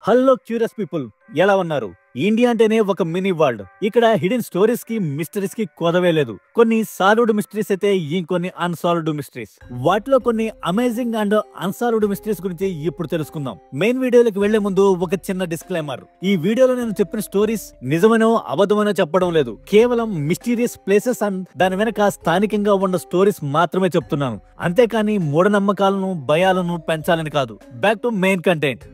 Hello curious people, ఎలా ఉన్నారు? India అంటేనే ఒక మినీ వరల్డ్. ఇక్కడ హిడెన్ స్టోరీస్ కి, మిస్టరీస్ కి కొదవే లేదు. కొన్ని సాల్వ్డ్ మిస్టరీస్ అయితే ఇంకొన్ని అన్సాల్వ్డ్ మిస్టరీస్. వాటిలో కొన్ని అమేజింగ్ అండ్ అన్సాల్వ్డ్ మిస్టరీస్ గురించి ఇప్పుడు తెలుసుకుందాం. మెయిన్ వీడియోలోకి వెళ్లే ముందు ఒక చిన్న డిస్క్లైమర్. ఈ వీడియోలో నేను చెప్పిన స్టోరీస్ నిజమనో అబద్ధమనో చెప్పడం లేదు. కేవలం మిస్టీరియస్ ప్లేసెస్ అండ్ దాని వెనక స్థానికంగా ఉన్న స్టోరీస్ మాత్రమే చెప్తున్నాను. అంతేకాని మూఢనమ్మకాలను, భయాలను పెంచాలని కాదు. Back to main content.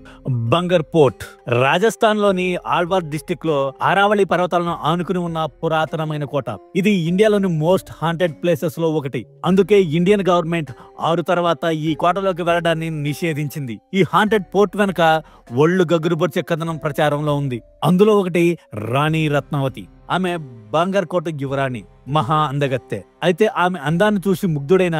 Bangar port Rajasthan లోని ఆల్వార్ డిస్ట్రిక్ట్ లో ఆరావళి పర్వతాలను ఆనుకుని ఉన్న పురాతనమైన కోట. ఇది ఇండియాలోని మోస్ట్ హాంటెడ్ ప్లేసెస్ లో ఒకటి. అందుకే ఇండియన్ గవర్నమెంట్ 6 తర్వాత ఈ కోటలోకి వెళ్లడాన్ని నిషేధించింది. ఈ హాంటెడ్ పోర్ట్ వెనక ఒళ్ళు గగురుబొచ్చే కథనం ప్రచారంలో ఉంది. అందులో ఒకటి రాణి రత్నావతి. ఆమె బంగర్ కోట యువరాణి, మహా అందగత్తె. అయితే ఆమె అందాన్ని చూసి ముగ్ధుడైన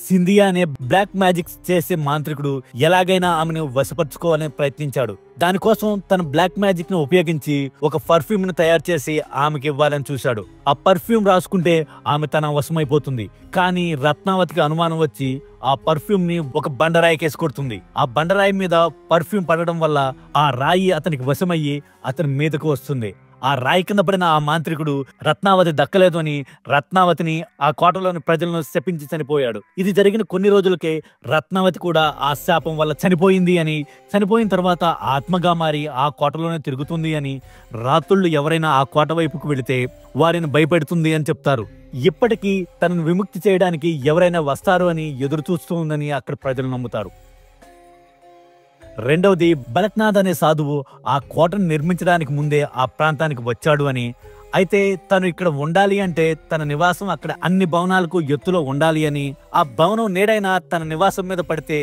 సింధియా అనే బ్లాక్ మ్యాజిక్స్ చేసే మాంత్రికుడు ఎలాగైనా ఆమెను వశపరుచుకోవాలని ప్రయత్నించాడు. దానికోసం తన బ్లాక్ మ్యాజిక్ ను ఉపయోగించి ఒక పర్ఫ్యూమ్ ను తయారు చేసి ఆమెకి ఇవ్వాలని చూశాడు. ఆ పర్ఫ్యూమ్ రాసుకుంటే ఆమె తన వశమైపోతుంది. కానీ రత్నావతికి అనుమానం వచ్చి ఆ పర్ఫ్యూమ్ ని ఒక బండరాయికేసి కొడుతుంది. ఆ బండరాయి మీద పర్ఫ్యూమ్ పడడం వల్ల ఆ రాయి అతనికి వశమయ్యి అతని మీదకు వస్తుంది. ఆ రాయి కింద పడిన ఆ మాంత్రికుడు రత్నావతి దక్కలేదు అని రత్నావతిని, ఆ కోటలోని ప్రజలను శపించి చనిపోయాడు. ఇది జరిగిన కొన్ని రోజులకే రత్నావతి కూడా ఆ శాపం వల్ల చనిపోయింది అని, చనిపోయిన తర్వాత ఆత్మగా మారి ఆ కోటలోనే తిరుగుతుంది అని, రాత్రుళ్ళు ఎవరైనా ఆ కోట వైపుకు వెళితే వారిని భయపెడుతుంది అని చెప్తారు. ఇప్పటికీ తనను విముక్తి చేయడానికి ఎవరైనా వస్తారు అని ఎదురు చూస్తూ ఉందని అక్కడ ప్రజలు నమ్ముతారు. రెండవది, బలక్నాథ్ అనే సాధువు ఆ కోటను నిర్మించడానికి ముందే ఆ ప్రాంతానికి వచ్చాడు అని, అయితే తను ఇక్కడ ఉండాలి అంటే తన నివాసం అక్కడ అన్ని భవనాలకు ఎత్తులో ఉండాలి అని, ఆ భవనం నేడైనా తన నివాసం మీద పడితే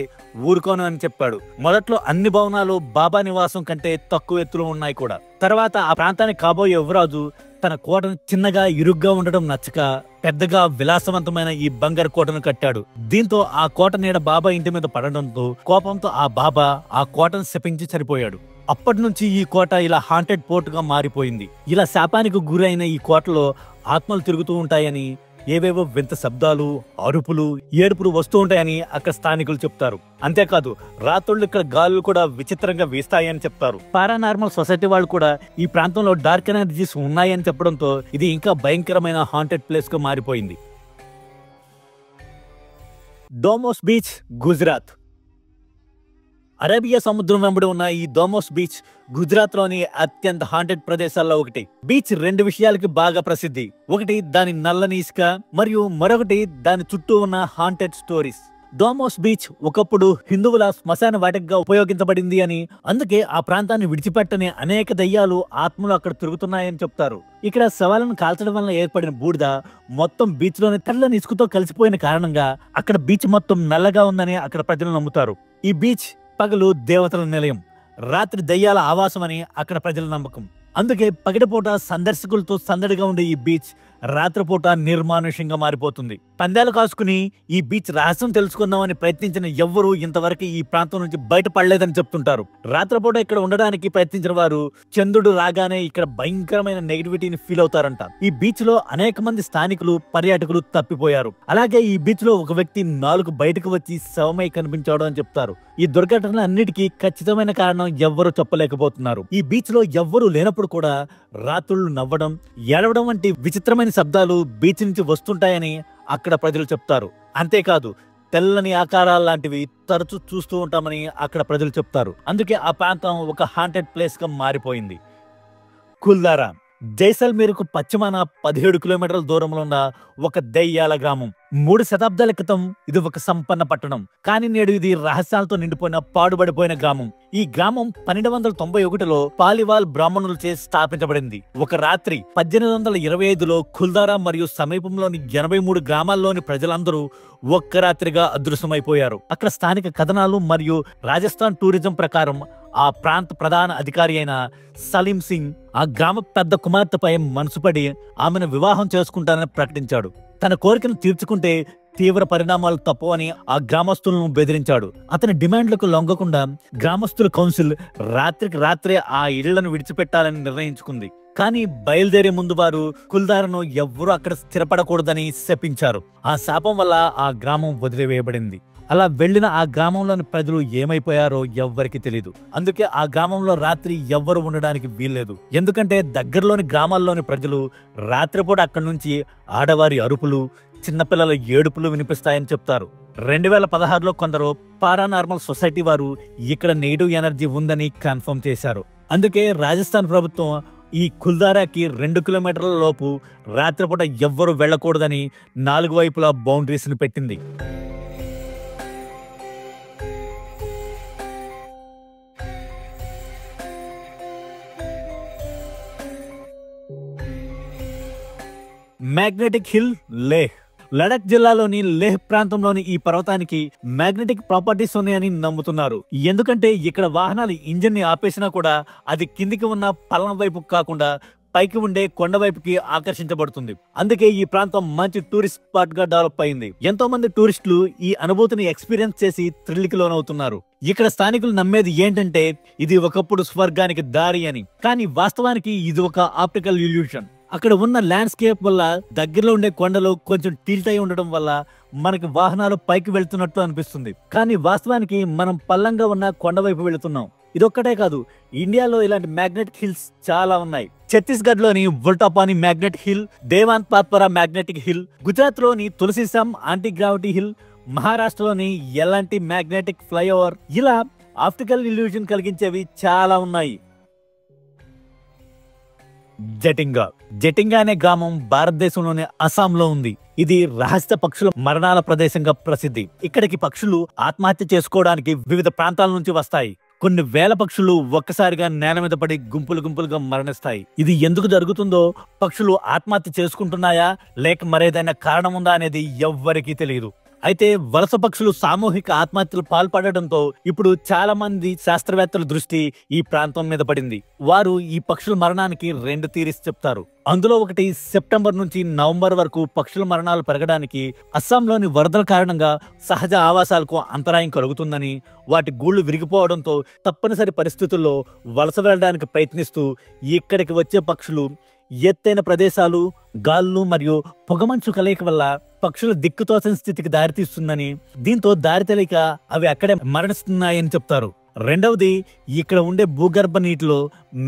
ఊరుకోను అని చెప్పాడు. మొదట్లో అన్ని భవనాలు బాబా నివాసం కంటే తక్కువ ఎత్తులో ఉన్నాయి కూడా. తర్వాత ఆ ప్రాంతానికి కాబోయే యువరాజు తన కోటను చిన్నగా, ఇరుగ్గా ఉండడం నచ్చక పెద్దగా విలాసవంతమైన ఈ బంగర్ కోటను కట్టాడు. దీంతో ఆ కోట నీడ బాబా ఇంటి మీద పడడంతో కోపంతో ఆ బాబా ఆ కోటను శపించి చనిపోయాడు. అప్పటి నుంచి ఈ కోట ఇలా హాంటెడ్ పోర్ట్ గా మారిపోయింది. ఇలా శాపానికి గురైన ఈ కోటలో ఆత్మలు తిరుగుతూ ఉంటాయని, ఏవేవో వింత శబ్దాలు, అరుపులు, ఏడుపులు వస్తూ ఉంటాయని అక్కడ స్థానికులు చెప్తారు. అంతేకాదు రాత్రుళ్ళు ఇక్కడ గాలులు కూడా విచిత్రంగా వీస్తాయని చెప్తారు. పారానార్మల్ సొసైటీ వాళ్ళు కూడా ఈ ప్రాంతంలో డార్క్ ఎనర్జీస్ ఉన్నాయని చెప్పడంతో ఇది ఇంకా భయంకరమైన హాంటెడ్ ప్లేస్ గా మారిపోయింది. డోమోస్ బీచ్, గుజరాత్. అరేబియా సముద్రం వెంబడి ఉన్న ఈ డోమోస్ బీచ్ గుజరాత్ లోని అత్యంత హాంటెడ్ ప్రదేశాల్లో ఒకటి. బీచ్ 2 విషయాలకి బాగా ప్రసిద్ధి. ఒకటి దాని నల్లని ఇసుక, మరియు మరొకటి దాని చుట్టూ ఉన్న హాంటెడ్ స్టోరీస్. డోమోస్ బీచ్ ఒకప్పుడు హిందువుల శ్మశాన వాటికగా ఉపయోగించబడింది అని, అందుకే ఆ ప్రాంతాన్ని విడిచిపెట్టని అనేక దయ్యాలు, ఆత్మలు అక్కడ తిరుగుతున్నాయని చెప్తారు. ఇక్కడ శవాలను కాల్చడం వల్ల ఏర్పడిన బూడిద మొత్తం బీచ్ లోని తెల్లని ఇసుకతో కలిసిపోయిన కారణంగా అక్కడ బీచ్ మొత్తం నల్లగా ఉందని అక్కడ ప్రజలు నమ్ముతారు. ఈ బీచ్ పగలు దేవతల నిలయం, రాత్రి దయ్యాల ఆవాసం అని అక్కడ ప్రజల నమ్మకం. అందుకే పగటిపూట సందర్శకులతో సందడిగా ఉండే ఈ బీచ్ రాత్రిపూట నిర్మానుష్యంగా మారిపోతుంది. పందాలు కాసుకుని ఈ బీచ్ రహస్యం తెలుసుకుందామని ప్రయత్నించిన ఎవ్వరూ ఇంతవరకు ఈ ప్రాంతం నుంచి బయటపడలేదని చెప్తుంటారు. రాత్రిపూట ఇక్కడ ఉండడానికి ప్రయత్నించిన వారు చంద్రుడు రాగానే ఇక్కడ భయంకరమైన నెగిటివిటీని ఫీల్ అవుతారంట. ఈ బీచ్ లో అనేక మంది స్థానికులు, పర్యాటకులు తప్పిపోయారు. అలాగే ఈ బీచ్ లో ఒక వ్యక్తి 4 బయటకు వచ్చి శవమై కనిపించాడు అని చెప్తారు. ఈ దుర్ఘటన అన్నిటికీ ఖచ్చితమైన కారణం ఎవ్వరూ చెప్పలేకపోతున్నారు. ఈ బీచ్ లో ఎవ్వరూ లేనప్పుడు కూడా రాత్రుళ్ళు నవ్వడం, ఏడవడం వంటి విచిత్రమైన శబ్దాలు బీచ్ నుంచి వస్తుంటాయని అక్కడ ప్రజలు చెప్తారు. అంతేకాదు తెల్లని ఆకారాలు లాంటివి తరచూ చూస్తూ ఉంటామని అక్కడ ప్రజలు చెప్తారు. అందుకే ఆ ప్రాంతం ఒక హాంటెడ్ ప్లేస్ గా మారిపోయింది. కుల్దారా జైసల్మేర్కు పశ్చిమాన 17 కిలోమీటర్ల దూరంలో ఉన్న ఒక దయ్యాల గ్రామం. 3 శతాబ్దాల క్రితం ఇది ఒక సంపన్న పట్టణం. కానీ నేడు ఇది రహస్యాలతో నిండిపోయిన పాడుబడిపోయిన గ్రామం. ఈ గ్రామం 1291లో పాలివాల్ బ్రాహ్మణులచే స్థాపించబడింది. ఒక రాత్రి 1825లో కుల్దారా మరియు సమీపంలోని 83 గ్రామాల్లోని ప్రజలందరూ ఒక్క రాత్రిగా అదృశ్యమైపోయారు. అక్కడ స్థానిక కథనాలు మరియు రాజస్థాన్ టూరిజం ప్రకారం ఆ ప్రాంత ప్రధాన అధికారి అయిన సలీం సింగ్ ఆ గ్రామ పెద్ద కుమార్తెపై మనసుపడి ఆమెను వివాహం చేసుకుంటానని ప్రకటించాడు. తన కోరికను తీర్చుకుంటే తీవ్ర పరిణామాలు తప్పవని ఆ గ్రామస్తులను బెదిరించాడు. అతని డిమాండ్లకు లొంగకుండా గ్రామస్తుల కౌన్సిల్ రాత్రికి రాత్రే ఆ ఇళ్లను విడిచిపెట్టాలని నిర్ణయించుకుంది. కానీ బయలుదేరే ముందు వారు కుల్దారాను ఎవ్వరూ అక్కడ స్థిరపడకూడదని శపించారు. ఆ శాపం వల్ల ఆ గ్రామం వదిలివేయబడింది. అలా వెళ్లిన ఆ గ్రామంలోని ప్రజలు ఏమైపోయారో ఎవ్వరికి తెలియదు. అందుకే ఆ గ్రామంలో రాత్రి ఎవ్వరు ఉండడానికి వీల్లేదు. ఎందుకంటే దగ్గరలోని గ్రామాల్లోని ప్రజలు రాత్రిపూట అక్కడి నుంచి ఆడవారి అరుపులు, చిన్నపిల్లల ఏడుపులు వినిపిస్తాయని చెప్తారు. 2016లో కొందరు పారానార్మల్ సొసైటీ వారు ఇక్కడ నెగిటివ్ ఎనర్జీ ఉందని కన్ఫర్మ్ చేశారు. అందుకే రాజస్థాన్ ప్రభుత్వం ఈ కుల్దారాకి 2 కిలోమీటర్ల లోపు రాత్రిపూట ఎవ్వరు వెళ్లకూడదని 4 వైపులా బౌండరీస్ ని పెట్టింది. Magnetic hill Leh. లడఖ్ జిల్లాలోని లేహ్ ప్రాంతంలోని ఈ పర్వతానికి మ్యాగ్నెటిక్ ప్రాపర్టీస్ ఉన్నాయని నమ్ముతున్నారు. ఎందుకంటే ఇక్కడ వాహనాలు ఇంజిన్ ని ఆపేసినా కూడా అది కిందికి ఉన్న పల్లం వైపు కాకుండా పైకి ఉండే కొండ వైపుకి ఆకర్షించబడుతుంది. అందుకే ఈ ప్రాంతం మంచి టూరిస్ట్ స్పాట్ గా డెవలప్ అయింది. ఎంతో మంది టూరిస్టులు ఈ అనుభూతిని ఎక్స్పీరియన్స్ చేసి థ్రిల్ కి లోనవుతున్నారు. ఇక్కడ స్థానికులు నమ్మేది ఏంటంటే ఇది ఒకప్పుడు స్వర్గానికి దారి అని. కానీ వాస్తవానికి ఇది ఒక ఆప్టికల్ ఇల్యూషన్. అక్కడ ఉన్న ల్యాండ్స్కేప్ వల్ల దగ్గరలో ఉండే కొండలు కొంచెం టిల్ట్ అయి ఉండడం వల్ల మనకి వాహనాలు పైకి వెళ్తున్నట్టు అనిపిస్తుంది. కానీ వాస్తవానికి మనం పల్లంగా ఉన్న కొండ వైపు వెళుతున్నాం. ఇదొక్కటే కాదు, ఇండియాలో ఇలాంటి మ్యాగ్నెటిక్ హిల్స్ చాలా ఉన్నాయి. ఛత్తీస్గఢ్ లోని ఉల్టాపాని మ్యాగ్నెటిక్ హిల్, దేవాంత్ పాత్పరా మ్యాగ్నెటిక్ హిల్, గుజరాత్ లోని తులసిసామ్ యాంటీ గ్రావిటీ హిల్, మహారాష్ట్రలోని ఎలాంటి మ్యాగ్నెటిక్ ఫ్లైఓవర్, ఇలా ఆప్టికల్ ఇల్యూజన్ కలిగించేవి చాలా ఉన్నాయి. జటింగా. జటింగా అనే గ్రామం భారతదేశంలోని అస్సాంలో ఉంది. ఇది రహస్య పక్షుల మరణాల ప్రదేశంగా ప్రసిద్ధి. ఇక్కడికి పక్షులు ఆత్మహత్య చేసుకోవడానికి వివిధ ప్రాంతాల నుంచి వస్తాయి. కొన్ని వేల పక్షులు ఒక్కసారిగా నేల మీద పడి గుంపులు గుంపులుగా మరణిస్తాయి. ఇది ఎందుకు జరుగుతుందో, పక్షులు ఆత్మహత్య చేసుకుంటున్నాయా లేక మరేదైనా కారణం ఉందా అనేది ఎవ్వరికీ తెలియదు. అయితే వలస పక్షులు సామూహిక ఆత్మహత్యలు పాల్పడడంతో ఇప్పుడు చాలా మంది శాస్త్రవేత్తల దృష్టి ఈ ప్రాంతం మీద పడింది. వారు ఈ పక్షుల మరణానికి 2 థియరీస్ చెప్తారు. అందులో ఒకటి, సెప్టెంబర్ నుంచి నవంబర్ వరకు పక్షుల మరణాలు పెరగడానికి అస్సాంలోని వరదల కారణంగా సహజ ఆవాసాలకు అంతరాయం కలుగుతుందని, వాటి గూళ్లు విరిగిపోవడంతో తప్పనిసరి పరిస్థితుల్లో వలస వెళ్ళడానికి ప్రయత్నిస్తూ ఇక్కడికి వచ్చే పక్షులు ఎత్తైన ప్రదేశాలు, గాళ్ళు మరియు పొగమంచు కలయిక వల్ల పక్షుల దిక్కుతోచని స్థితికి దారితీస్తుందని, దీంతో దారి తెలియక అవి అక్కడే మరణిస్తున్నాయని చెప్తారు. రెండవది, ఇక్కడ ఉండే భూగర్భ నీటిలో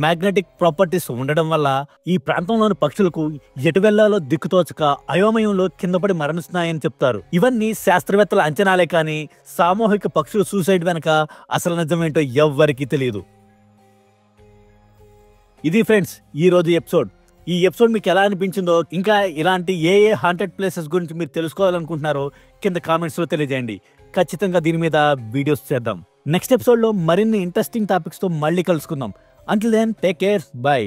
మ్యాగ్నెటిక్ ప్రాపర్టీస్ ఉండడం వల్ల ఈ ప్రాంతంలోని పక్షులకు ఎటు వెళ్లాలో దిక్కుతోచక అయోమయంలో కిందపడి మరణిస్తున్నాయని చెప్తారు. ఇవన్నీ శాస్త్రవేత్తల అంచనాలే కానీ సామూహిక పక్షుల సూసైడ్ వెనక అసలు నిజమేంటో ఎవ్వరికీ తెలియదు. ఇది ఫ్రెండ్స్ ఈ రోజు ఎపిసోడ్. ఈ ఎపిసోడ్ మీకు ఎలా అనిపించిందో, ఇంకా ఇలాంటి ఏ హాంటెడ్ ప్లేసెస్ గురించి మీరు తెలుసుకోవాలనుకుంటున్నారో కింద కామెంట్స్ లో తెలియజేయండి. ఖచ్చితంగా దీని మీద వీడియోస్ చేద్దాం. నెక్స్ట్ ఎపిసోడ్ లో మరిన్ని ఇంట్రెస్టింగ్ టాపిక్స్ తో మళ్ళీ కలుసుకుందాం. Until then take care, by.